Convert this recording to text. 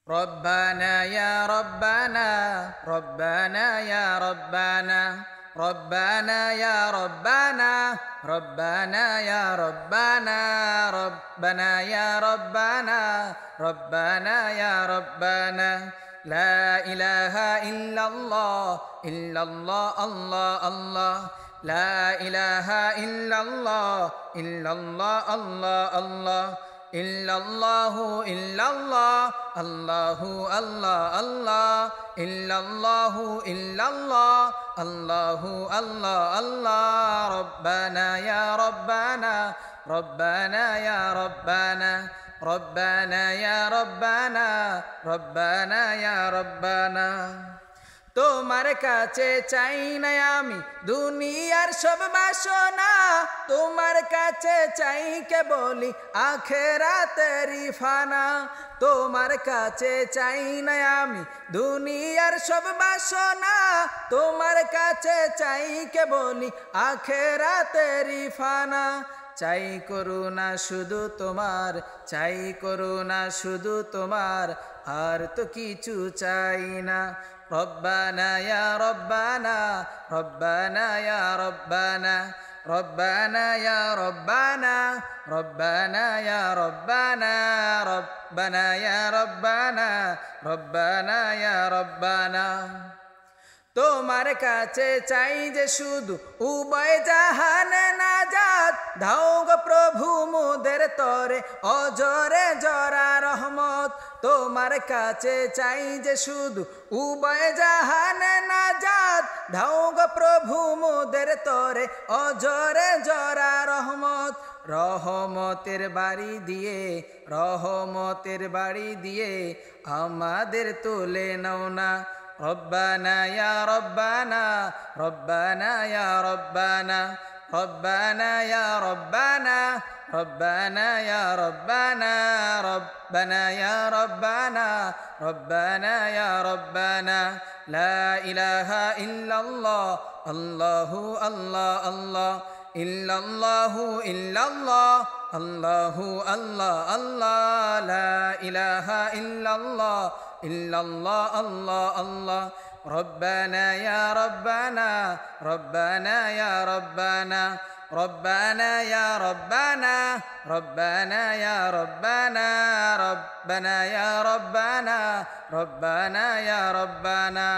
ربنا يا ربنا ربنا يا ربنا ربنا يا ربنا ربنا يا ربنا ربنا يا ربنا ربنا يا ربنا لا إله إلا الله إلا الله الله الله لا إله إلا الله إلا الله الله الله إلا الله إلا الله الله الله الله إلا الله إلا الله الله الله الله ربنا يا ربنا ربنا يا ربنا ربنا يا ربنا ربنا يا ربنا তোমার কাছে চাই না আমি দুনিয়ার সব বাসনা তোমার কাছে চাই কেবলি আখিরাতেরই ফানা তোমার কাছে চাই না আমি দুনিয়ার সব বাসনা তোমার কাছে চাই কেবলি আখিরাতেরই ফানা চাই করুণা শুধু তোমার চাই করুণা শুধু তোমার আর তো কিছু চাই না ربنا يا ربنا ربنا يا ربنا ربنا يا ربنا ربنا يا ربنا ربنا يا ربنا ربنا يا ربنا তোমার কাছে চাই যে শুধু উভয় জাহানে নাজাত দাও গো প্রভু মোদের তরে অজরে জরা রহমত তোমার কাছে চাই যে শুধু উভয় জাহানে নাজাত দাও গো প্রভু মোদের তরে অজরে জরা রহমত রহমতের বাড়ি দিয়ে রহমতের বাড়ি দিয়ে আমাদের তুলে নাও না ربنا يا ربنا ربنا يا ربنا ربنا يا ربنا ربنا يا ربنا ربنا يا ربنا ربنا يا ربنا لا إله إلا الله الله الله الله إلا الله إلا الله الله الله الله لا إله إلا الله إلا الله الله الله ربنا يا ربنا ربنا يا ربنا ربنا يا ربنا ربنا يا ربنا ربنا يا ربنا ربنا يا ربنا